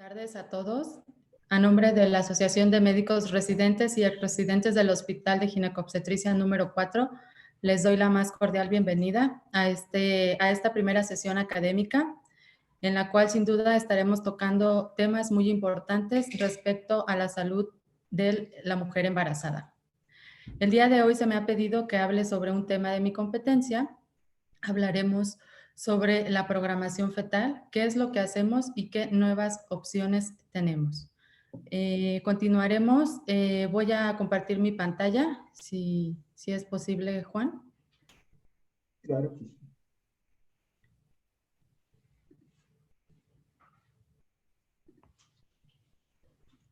Tardes a todos. A nombre de la Asociación de Médicos Residentes y Residentes del Hospital de Ginecobstetricia número 4, les doy la más cordial bienvenida a esta primera sesión académica, en la cual sin duda estaremos tocando temas muy importantes respecto a la salud de la mujer embarazada. El día de hoy se me ha pedido que hable sobre un tema de mi competencia. Hablaremos sobre la programación fetal, qué es lo que hacemos y qué nuevas opciones tenemos. Continuaremos. Voy a compartir mi pantalla, si es posible, Juan. Claro que sí.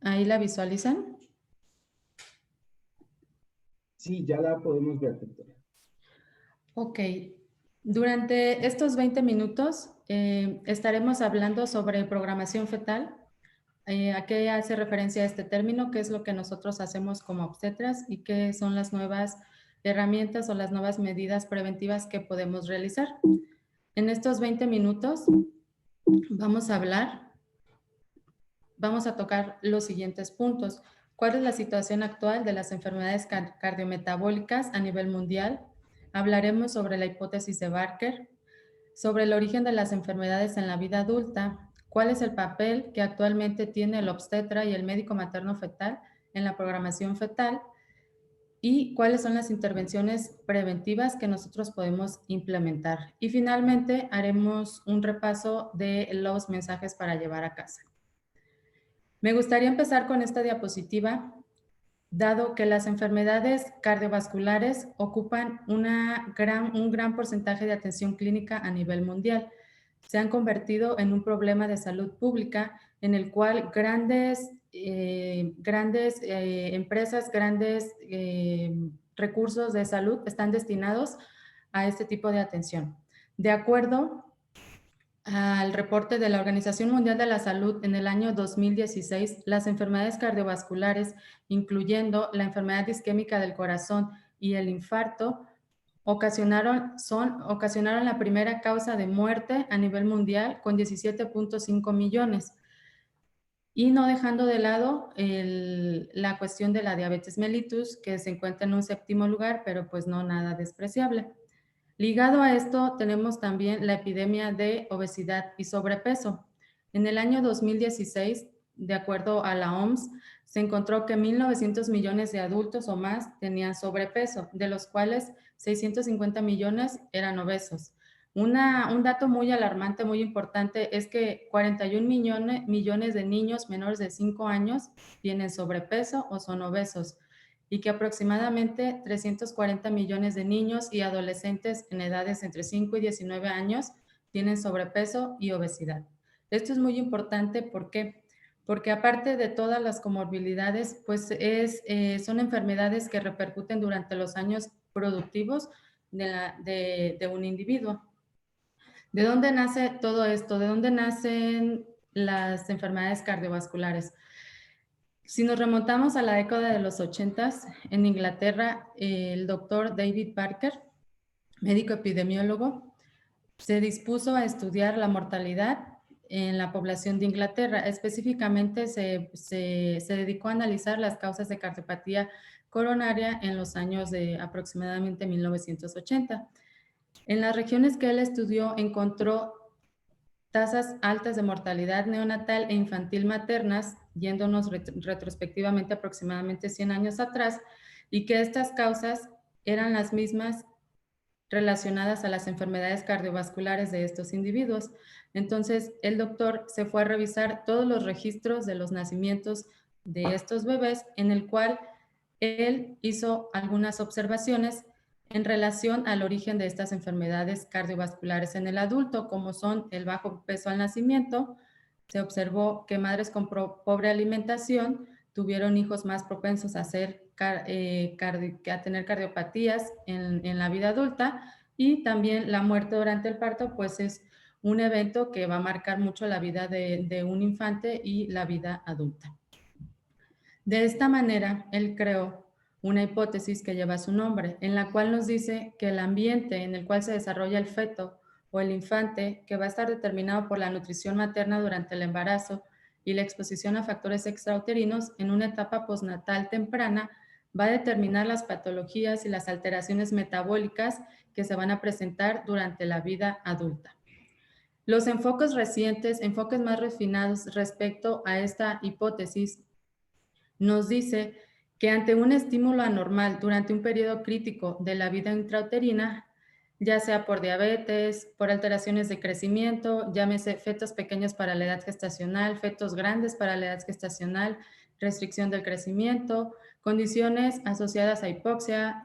Ahí la visualizan. Sí, ya la podemos ver, doctora. Ok. Durante estos 20 minutos estaremos hablando sobre programación fetal. ¿A qué hace referencia este término? ¿Qué es lo que nosotros hacemos como obstetras y qué son las nuevas herramientas o las nuevas medidas preventivas que podemos realizar? En estos 20 minutos vamos a tocar los siguientes puntos. ¿Cuál es la situación actual de las enfermedades cardiometabólicas a nivel mundial? Hablaremos sobre la hipótesis de Barker, sobre el origen de las enfermedades en la vida adulta, cuál es el papel que actualmente tiene el obstetra y el médico materno fetal en la programación fetal y cuáles son las intervenciones preventivas que nosotros podemos implementar. Y finalmente haremos un repaso de los mensajes para llevar a casa. Me gustaría empezar con esta diapositiva, dado que las enfermedades cardiovasculares ocupan un gran porcentaje de atención clínica a nivel mundial. Se han convertido en un problema de salud pública en el cual grandes empresas, grandes recursos de salud están destinados a este tipo de atención. De acuerdo al reporte de la Organización Mundial de la Salud en el año 2016, las enfermedades cardiovasculares, incluyendo la enfermedad isquémica del corazón y el infarto, ocasionaron la primera causa de muerte a nivel mundial con 17.5 millones. Y no dejando de lado la cuestión de la diabetes mellitus, que se encuentra en un séptimo lugar, pero pues no nada despreciable. Ligado a esto, tenemos también la epidemia de obesidad y sobrepeso. En el año 2016, de acuerdo a la OMS, se encontró que 1.900 millones de adultos o más tenían sobrepeso, de los cuales 650 millones eran obesos. Un dato muy alarmante, muy importante, es que 41 millones de niños menores de 5 años tienen sobrepeso o son obesos, y que aproximadamente 340 millones de niños y adolescentes en edades entre 5 y 19 años tienen sobrepeso y obesidad. Esto es muy importante, ¿por qué? Porque aparte de todas las comorbilidades, pues son enfermedades que repercuten durante los años productivos de un individuo. ¿De dónde nace todo esto? ¿De dónde nacen las enfermedades cardiovasculares? Si nos remontamos a la década de los 80, en Inglaterra, el doctor David Parker, médico epidemiólogo, se dispuso a estudiar la mortalidad en la población de Inglaterra. Específicamente se dedicó a analizar las causas de cardiopatía coronaria en los años de aproximadamente 1980. En las regiones que él estudió encontró tasas altas de mortalidad neonatal e infantil maternas, yéndonos retrospectivamente aproximadamente 100 años atrás, y que estas causas eran las mismas relacionadas a las enfermedades cardiovasculares de estos individuos. Entonces, el doctor se fue a revisar todos los registros de los nacimientos de estos bebés, en el cual él hizo algunas observaciones en relación al origen de estas enfermedades cardiovasculares en el adulto, como son el bajo peso al nacimiento. Se observó que madres con pobre alimentación tuvieron hijos más propensos a tener cardiopatías en la vida adulta, y también la muerte durante el parto, pues es un evento que va a marcar mucho la vida de un infante y la vida adulta. De esta manera, él creó una hipótesis que lleva su nombre, en la cual nos dice que el ambiente en el cual se desarrolla el feto o el infante, que va a estar determinado por la nutrición materna durante el embarazo y la exposición a factores extrauterinos en una etapa postnatal temprana va a determinar las patologías y las alteraciones metabólicas que se van a presentar durante la vida adulta. Los enfoques recientes, enfoques más refinados respecto a esta hipótesis, nos dice que ante un estímulo anormal durante un periodo crítico de la vida intrauterina, ya sea por diabetes, por alteraciones de crecimiento, llámese fetos pequeños para la edad gestacional, fetos grandes para la edad gestacional, restricción del crecimiento, condiciones asociadas a hipoxia,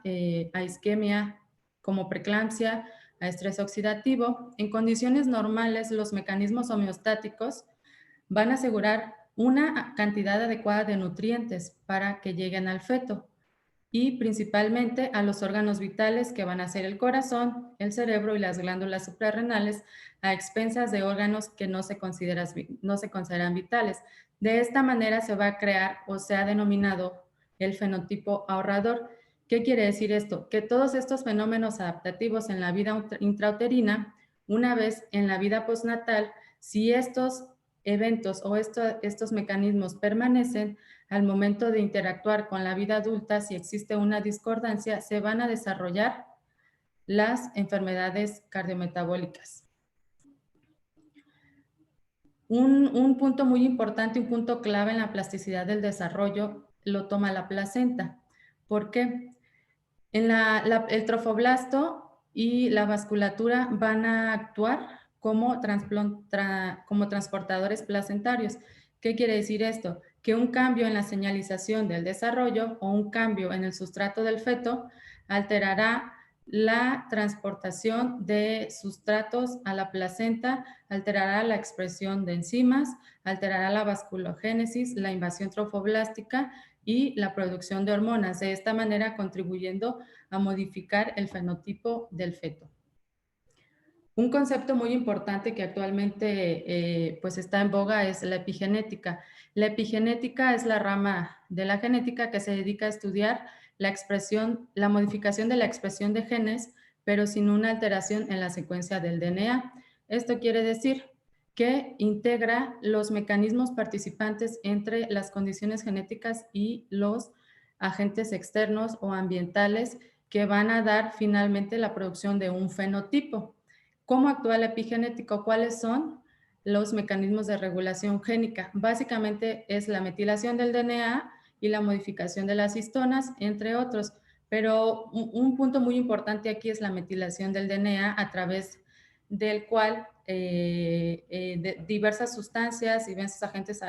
a isquemia, como preeclampsia, a estrés oxidativo. En condiciones normales, los mecanismos homeostáticos van a asegurar una cantidad adecuada de nutrientes para que lleguen al feto y principalmente a los órganos vitales que van a ser el corazón, el cerebro y las glándulas suprarrenales, a expensas de órganos que no se consideran vitales. De esta manera se va a crear o se ha denominado el fenotipo ahorrador. ¿Qué quiere decir esto? Que todos estos fenómenos adaptativos en la vida intrauterina, una vez en la vida postnatal, si estos eventos o estos mecanismos permanecen, al momento de interactuar con la vida adulta, si existe una discordancia, se van a desarrollar las enfermedades cardiometabólicas. Un punto muy importante, un punto clave en la plasticidad del desarrollo lo toma la placenta. ¿Por qué? El trofoblasto y la vasculatura van a actuar como transportadores placentarios. ¿Qué quiere decir esto? Que un cambio en la señalización del desarrollo o un cambio en el sustrato del feto alterará la transportación de sustratos a la placenta, alterará la expresión de enzimas, alterará la vasculogénesis, la invasión trofoblástica y la producción de hormonas, de esta manera contribuyendo a modificar el fenotipo del feto. Un concepto muy importante que actualmente pues está en boga es la epigenética. La epigenética es la rama de la genética que se dedica a estudiar la modificación de la expresión de genes, pero sin una alteración en la secuencia del DNA. Esto quiere decir que integra los mecanismos participantes entre las condiciones genéticas y los agentes externos o ambientales que van a dar finalmente la producción de un fenotipo. ¿Cómo actúa la epigenética? ¿Cuáles son los mecanismos de regulación génica? Básicamente es la metilación del DNA y la modificación de las histonas, entre otros. Pero un punto muy importante aquí es la metilación del DNA a través del cual diversas sustancias y diversos agentes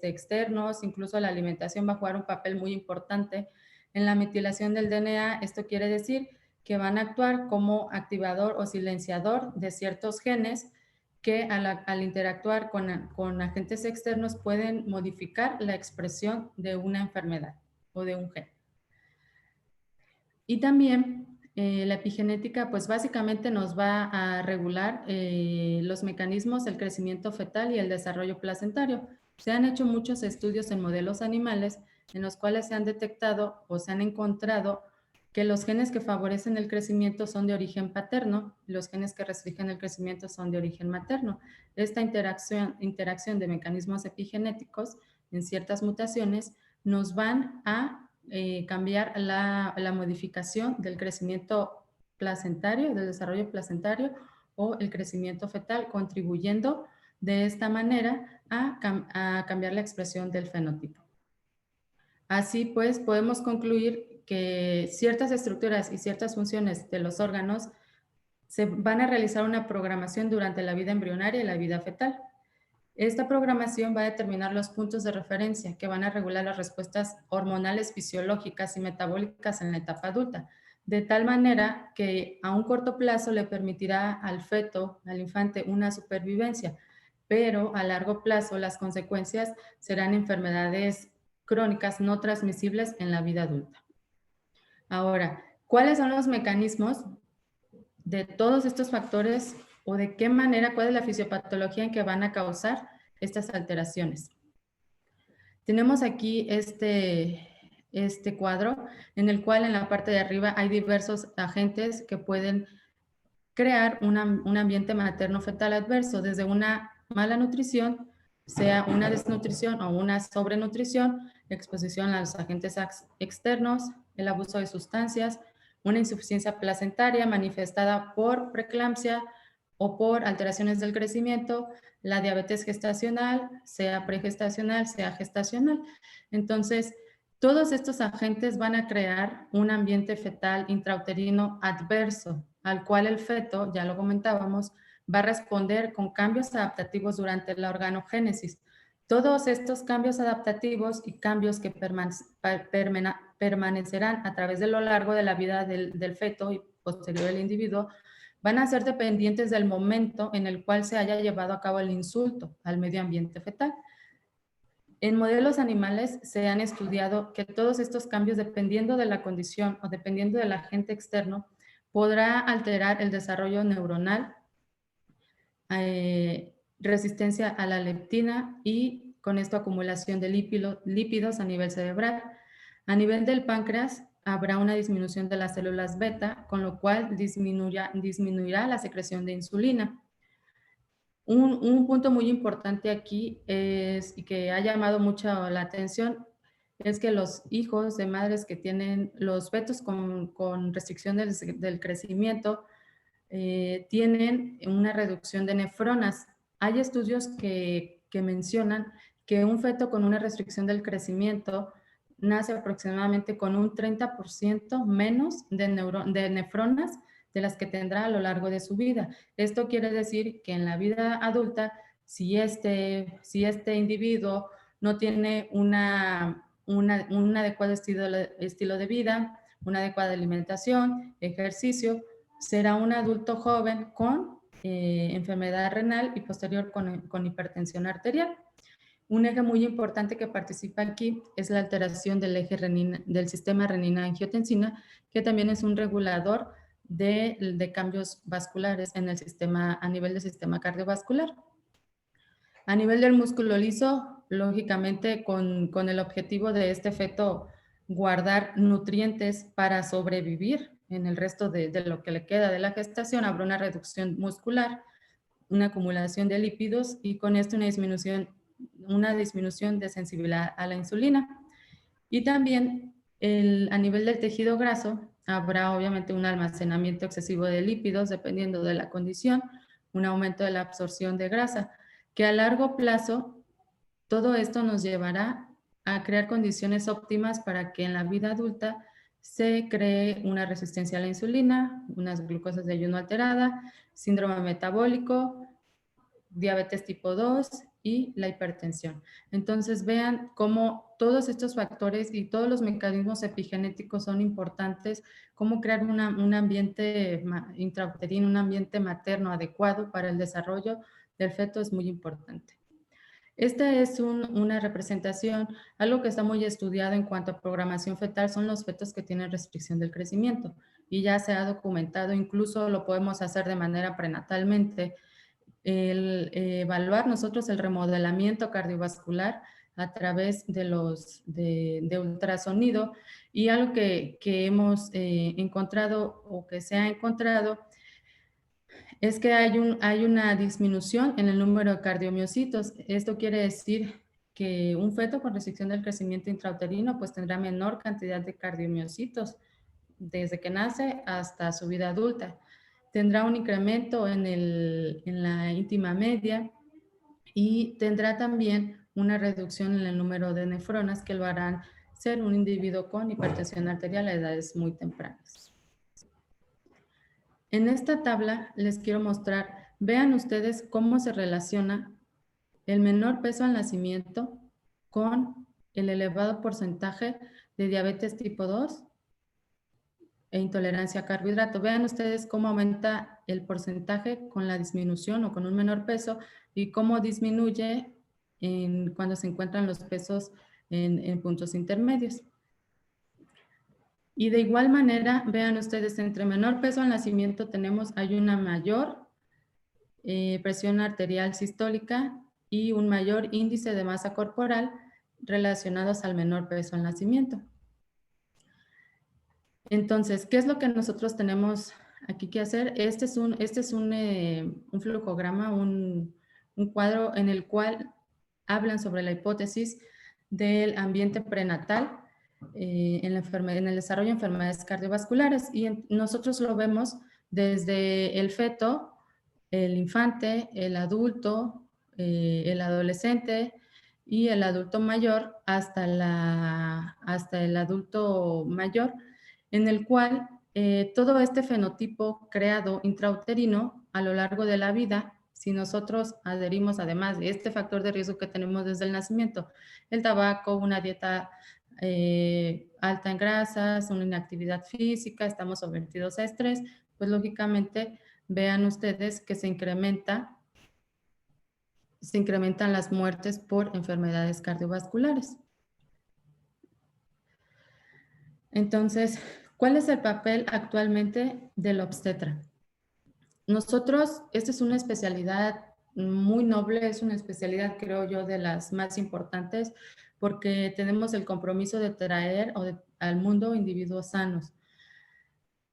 externos, incluso la alimentación va a jugar un papel muy importante en la metilación del DNA. Esto quiere decir que van a actuar como activador o silenciador de ciertos genes que al interactuar con agentes externos pueden modificar la expresión de una enfermedad o de un gen. Y también la epigenética pues básicamente nos va a regular los mecanismos del crecimiento fetal y el desarrollo placentario. Se han hecho muchos estudios en modelos animales en los cuales se han detectado o se han encontrado que los genes que favorecen el crecimiento son de origen paterno y los genes que restringen el crecimiento son de origen materno. Esta interacción de mecanismos epigenéticos en ciertas mutaciones nos van a cambiar la modificación del crecimiento placentario, del desarrollo placentario o el crecimiento fetal, contribuyendo de esta manera a cambiar la expresión del fenotipo. Así pues, podemos concluir que ciertas estructuras y ciertas funciones de los órganos se van a realizar una programación durante la vida embrionaria y la vida fetal. Esta programación va a determinar los puntos de referencia que van a regular las respuestas hormonales, fisiológicas y metabólicas en la etapa adulta, de tal manera que a un corto plazo le permitirá al feto, al infante, una supervivencia, pero a largo plazo las consecuencias serán enfermedades crónicas no transmisibles en la vida adulta. Ahora, ¿cuáles son los mecanismos de todos estos factores o de qué manera, cuál es la fisiopatología en que van a causar estas alteraciones? Tenemos aquí este cuadro en el cual en la parte de arriba hay diversos agentes que pueden crear un ambiente materno-fetal adverso, desde una mala nutrición, sea una desnutrición o una sobrenutrición, exposición a los agentes externos, el abuso de sustancias, una insuficiencia placentaria manifestada por preeclampsia o por alteraciones del crecimiento, la diabetes gestacional, sea pregestacional, sea gestacional. Entonces, todos estos agentes van a crear un ambiente fetal intrauterino adverso, al cual el feto, ya lo comentábamos, va a responder con cambios adaptativos durante la organogénesis. Todos estos cambios adaptativos y cambios que permanecerán a través de lo largo de la vida del feto y posterior del individuo van a ser dependientes del momento en el cual se haya llevado a cabo el insulto al medio ambiente fetal. En modelos animales se han estudiado que todos estos cambios, dependiendo de la condición o dependiendo del agente externo, podrá alterar el desarrollo neuronal, resistencia a la leptina y con esto acumulación de lípidos a nivel cerebral. A nivel del páncreas habrá una disminución de las células beta, con lo cual disminuirá la secreción de insulina. Un punto muy importante aquí es, y que ha llamado mucho la atención, es que los hijos de madres que tienen los fetos con restricción del crecimiento tienen una reducción de nefronas. Hay estudios que mencionan que un feto con una restricción del crecimiento nace aproximadamente con un 30% menos de nefronas de las que tendrá a lo largo de su vida. Esto quiere decir que en la vida adulta, si este individuo no tiene un adecuado estilo de vida, una adecuada alimentación, ejercicio, será un adulto joven con enfermedad renal y posterior con hipertensión arterial. Un eje muy importante que participa aquí es la alteración del eje del sistema renina-angiotensina, que también es un regulador de cambios vasculares en el sistema, a nivel del sistema cardiovascular. A nivel del músculo liso, lógicamente con el objetivo de este feto guardar nutrientes para sobrevivir en el resto de lo que le queda de la gestación, habrá una reducción muscular, una acumulación de lípidos y con esto una disminución de sensibilidad a la insulina. Y también a nivel del tejido graso habrá obviamente un almacenamiento excesivo de lípidos dependiendo de la condición, un aumento de la absorción de grasa, que a largo plazo todo esto nos llevará a crear condiciones óptimas para que en la vida adulta se cree una resistencia a la insulina, unas glucosas de ayuno alterada, síndrome metabólico, diabetes tipo 2 y la hipertensión. Entonces vean cómo todos estos factores y todos los mecanismos epigenéticos son importantes, cómo crear un ambiente intrauterino, un ambiente materno adecuado para el desarrollo del feto es muy importante. Esta es una representación, algo que está muy estudiado en cuanto a programación fetal son los fetos que tienen restricción del crecimiento y ya se ha documentado, incluso lo podemos hacer de manera prenatalmente, el evaluar nosotros el remodelamiento cardiovascular a través de ultrasonido y algo que hemos encontrado o que se ha encontrado es que hay una disminución en el número de cardiomiocitos. Esto quiere decir que un feto con restricción del crecimiento intrauterino pues tendrá menor cantidad de cardiomiocitos desde que nace hasta su vida adulta. Tendrá un incremento en la íntima media y tendrá también una reducción en el número de nefronas que lo harán ser un individuo con hipertensión arterial a edades muy tempranas. En esta tabla les quiero mostrar, vean ustedes cómo se relaciona el menor peso al nacimiento con el elevado porcentaje de diabetes tipo 2 e intolerancia a carbohidrato. Vean ustedes cómo aumenta el porcentaje con la disminución o con un menor peso y cómo disminuye cuando se encuentran los pesos en puntos intermedios. Y de igual manera, vean ustedes, entre menor peso al nacimiento hay una mayor presión arterial sistólica y un mayor índice de masa corporal relacionados al menor peso al nacimiento. Entonces, ¿qué es lo que nosotros tenemos aquí que hacer? Este es un flujograma, un cuadro en el cual hablan sobre la hipótesis del ambiente prenatal en el desarrollo de enfermedades cardiovasculares. Y nosotros lo vemos desde el feto, el infante, el adulto, el adolescente y el adulto mayor hasta el adulto mayor, en el cual todo este fenotipo creado intrauterino a lo largo de la vida, si nosotros adherimos además de este factor de riesgo que tenemos desde el nacimiento, el tabaco, una dieta alta en grasas, una inactividad física, estamos sometidos a estrés, pues lógicamente vean ustedes que se incrementan las muertes por enfermedades cardiovasculares. Entonces, ¿cuál es el papel actualmente del obstetra? Nosotros, esta es una especialidad muy noble, es una especialidad, creo yo, de las más importantes, porque tenemos el compromiso de traer al mundo individuos sanos.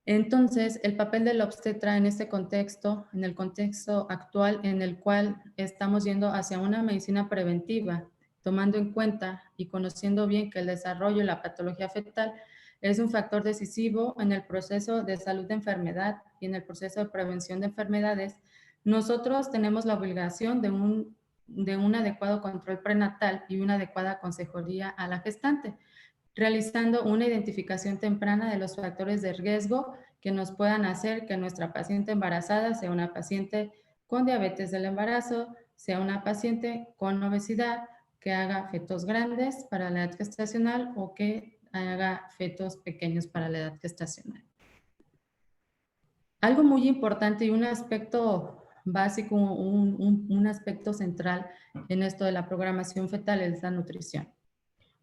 Entonces, el papel del obstetra en este contexto, en el contexto actual en el cual estamos yendo hacia una medicina preventiva, tomando en cuenta y conociendo bien que el desarrollo y la patología fetal es un factor decisivo en el proceso de salud de enfermedad y en el proceso de prevención de enfermedades, nosotros tenemos la obligación de un adecuado control prenatal y una adecuada consejería a la gestante, realizando una identificación temprana de los factores de riesgo que nos puedan hacer que nuestra paciente embarazada sea una paciente con diabetes del embarazo, sea una paciente con obesidad, que haga fetos grandes para la edad gestacional o que haga fetos pequeños para la edad gestacional. Algo muy importante y un aspecto básico, un aspecto central en esto de la programación fetal es la nutrición.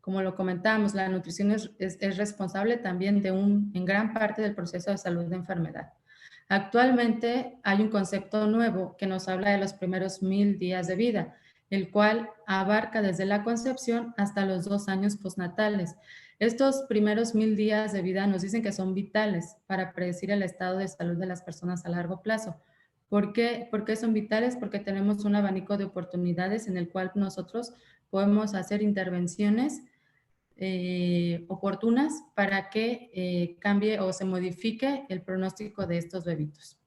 Como lo comentábamos, la nutrición es responsable también en gran parte del proceso de salud de enfermedad. Actualmente hay un concepto nuevo que nos habla de los primeros 1000 días de vida, el cual abarca desde la concepción hasta los 2 años postnatales. Estos primeros 1000 días de vida nos dicen que son vitales para predecir el estado de salud de las personas a largo plazo. ¿Por qué? ¿Por qué son vitales? Porque tenemos un abanico de oportunidades en el cual nosotros podemos hacer intervenciones oportunas para que cambie o se modifique el pronóstico de estos bebitos.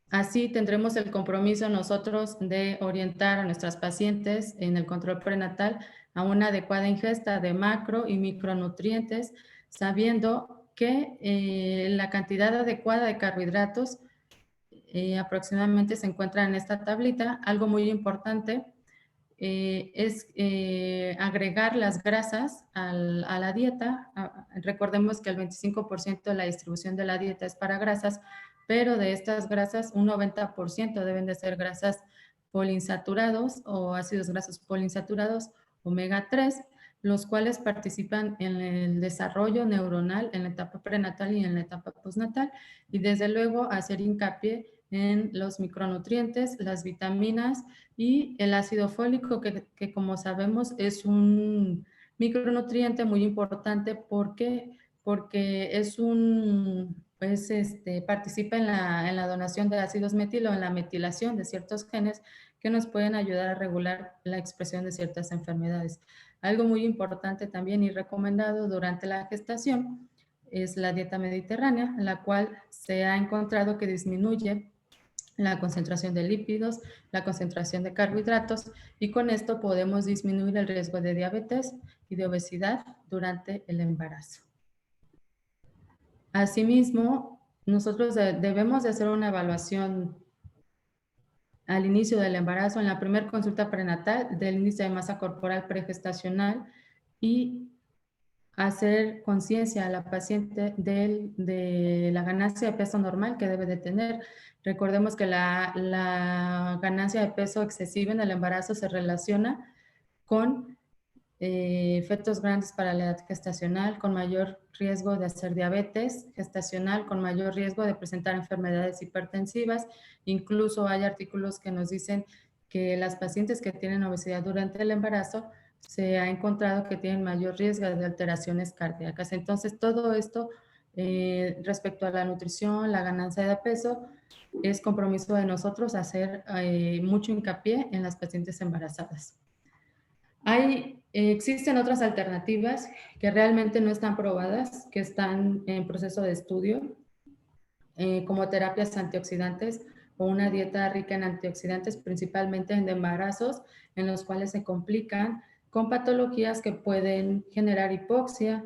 Así tendremos el compromiso nosotros de orientar a nuestras pacientes en el control prenatal a una adecuada ingesta de macro y micronutrientes, sabiendo que la cantidad adecuada de carbohidratos aproximadamente se encuentra en esta tablita. Algo muy importante es agregar las grasas a la dieta. Recordemos que el 25% de la distribución de la dieta es para grasas, pero de estas grasas un 90% deben de ser grasas poliinsaturados o ácidos grasos poliinsaturados omega 3, los cuales participan en el desarrollo neuronal en la etapa prenatal y en la etapa postnatal, y desde luego hacer hincapié en los micronutrientes, las vitaminas y el ácido fólico, que como sabemos es un micronutriente muy importante porque es participa en la donación de ácidos metilo, en la metilación de ciertos genes que nos pueden ayudar a regular la expresión de ciertas enfermedades. Algo muy importante también y recomendado durante la gestación es la dieta mediterránea, en la cual se ha encontrado que disminuye la concentración de lípidos, la concentración de carbohidratos, y con esto podemos disminuir el riesgo de diabetes y de obesidad durante el embarazo. Asimismo, nosotros debemos de hacer una evaluación al inicio del embarazo, en la primera consulta prenatal, del índice de masa corporal pregestacional, y hacer conciencia a la paciente de la ganancia de peso normal que debe de tener. Recordemos que la ganancia de peso excesiva en el embarazo se relaciona con fetos grandes para la edad gestacional, con mayor riesgo de hacer diabetes gestacional, con mayor riesgo de presentar enfermedades hipertensivas. Incluso hay artículos que nos dicen que las pacientes que tienen obesidad durante el embarazo se ha encontrado que tienen mayor riesgo de alteraciones cardíacas. Entonces, todo esto Respecto a la nutrición, la ganancia de peso, es compromiso de nosotros hacer mucho hincapié en las pacientes embarazadas. Existen otras alternativas que realmente no están probadas, que están en proceso de estudio, como terapias antioxidantes o una dieta rica en antioxidantes, principalmente en embarazos, en los cuales se complican con patologías que pueden generar hipoxia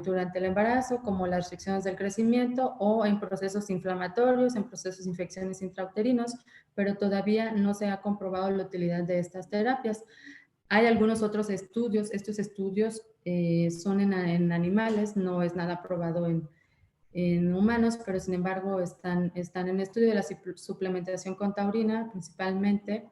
durante el embarazo, como las restricciones del crecimiento o en procesos inflamatorios, en procesos de infecciones intrauterinos, pero todavía no se ha comprobado la utilidad de estas terapias. Hay algunos otros estudios, estos estudios son en animales, no es nada probado en humanos, pero sin embargo están en estudio de la suplementación con taurina, principalmente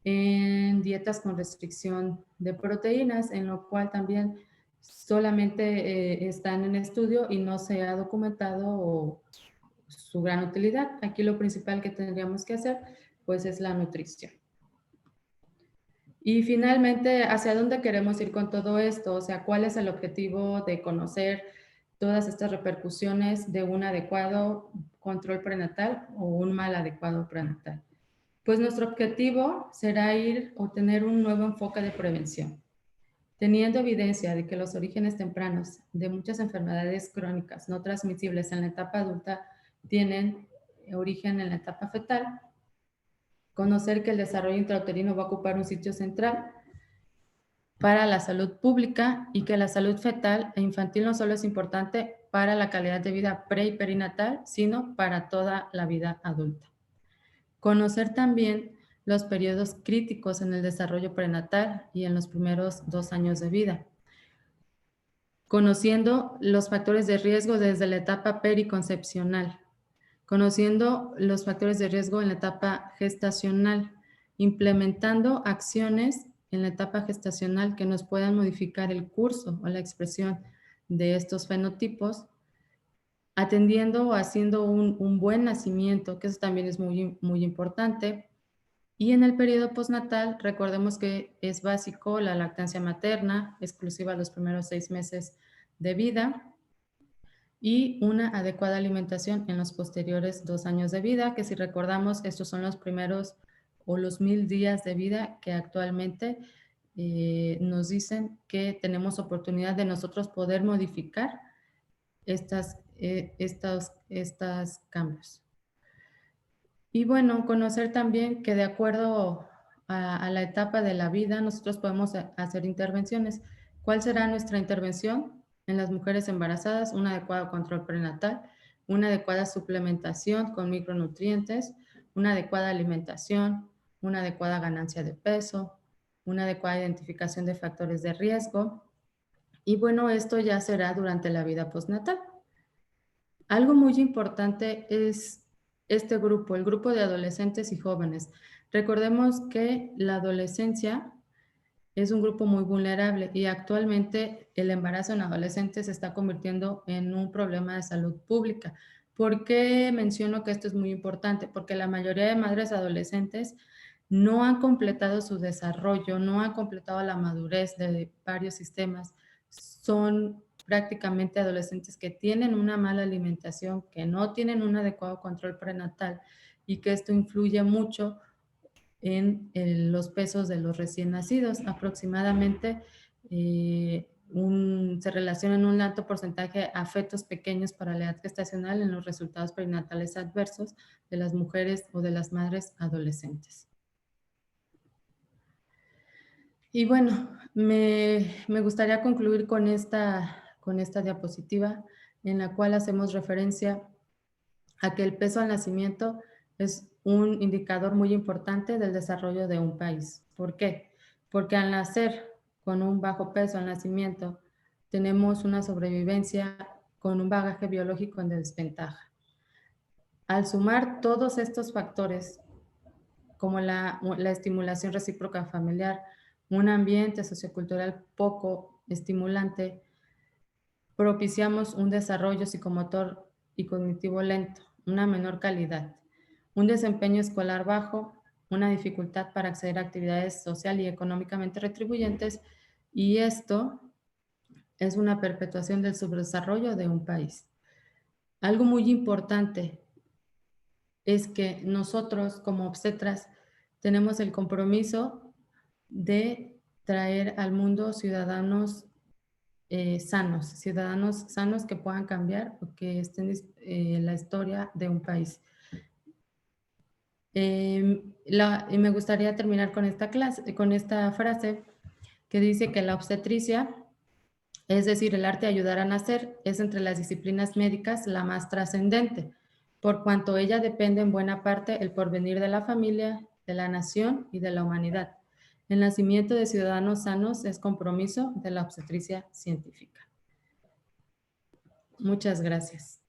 en dietas con restricción de proteínas, en lo cual también solamente están en estudio y no se ha documentado su gran utilidad. Aquí lo principal que tendríamos que hacer, pues, es la nutrición. Y finalmente, ¿hacia dónde queremos ir con todo esto? O sea, ¿cuál es el objetivo de conocer todas estas repercusiones de un adecuado control prenatal o un mal adecuado prenatal? Pues nuestro objetivo será ir o tener un nuevo enfoque de prevención, teniendo evidencia de que los orígenes tempranos de muchas enfermedades crónicas no transmisibles en la etapa adulta tienen origen en la etapa fetal. Conocer que el desarrollo intrauterino va a ocupar un sitio central para la salud pública y que la salud fetal e infantil no solo es importante para la calidad de vida pre y perinatal, sino para toda la vida adulta. Conocer también los periodos críticos en el desarrollo prenatal y en los primeros 2 años de vida. Conociendo los factores de riesgo desde la etapa periconcepcional. Conociendo los factores de riesgo en la etapa gestacional. Implementando acciones en la etapa gestacional que nos puedan modificar el curso o la expresión de estos fenotipos, atendiendo o haciendo un buen nacimiento, que eso también es muy, muy importante. Y en el periodo postnatal, recordemos que es básico la lactancia materna, exclusiva los primeros 6 meses de vida, y una adecuada alimentación en los posteriores 2 años de vida, que si recordamos, estos son los primeros o los 1000 días de vida que actualmente nos dicen que tenemos oportunidad de nosotros poder modificar estos cambios. Y bueno, conocer también que de acuerdo a la etapa de la vida, nosotros podemos hacer intervenciones. ¿Cuál será nuestra intervención? En las mujeres embarazadas, un adecuado control prenatal, una adecuada suplementación con micronutrientes, una adecuada alimentación, una adecuada ganancia de peso, una adecuada identificación de factores de riesgo. Y bueno, esto ya será durante la vida postnatal. Algo muy importante es este grupo, el grupo de adolescentes y jóvenes. Recordemos que la adolescencia es un grupo muy vulnerable y actualmente el embarazo en adolescentes se está convirtiendo en un problema de salud pública. ¿Por qué menciono que esto es muy importante? Porque la mayoría de madres adolescentes no han completado su desarrollo, no han completado la madurez de varios sistemas. Son prácticamente adolescentes que tienen una mala alimentación, que no tienen un adecuado control prenatal y que esto influye mucho en los pesos de los recién nacidos. Aproximadamente se relaciona en un alto porcentaje a fetos pequeños para la edad gestacional en los resultados perinatales adversos de las mujeres o de las madres adolescentes. Y bueno, me gustaría concluir con esta diapositiva en la cual hacemos referencia a que el peso al nacimiento es un indicador muy importante del desarrollo de un país. ¿Por qué? Porque al nacer con un bajo peso al nacimiento, tenemos una sobrevivencia con un bagaje biológico en desventaja. Al sumar todos estos factores, como la estimulación recíproca familiar, un ambiente sociocultural poco estimulante, propiciamos un desarrollo psicomotor y cognitivo lento, una menor calidad, un desempeño escolar bajo, una dificultad para acceder a actividades social y económicamente retribuyentes, y esto es una perpetuación del subdesarrollo de un país. Algo muy importante es que nosotros como obstetras tenemos el compromiso de traer al mundo ciudadanos ciudadanos sanos que puedan cambiar o que estén la historia de un país. Y me gustaría terminar con con esta frase que dice que la obstetricia, es decir, el arte de ayudar a nacer, es entre las disciplinas médicas la más trascendente, por cuanto ella depende en buena parte el porvenir de la familia, de la nación y de la humanidad. El nacimiento de ciudadanos sanos es compromiso de la obstetricia científica. Muchas gracias.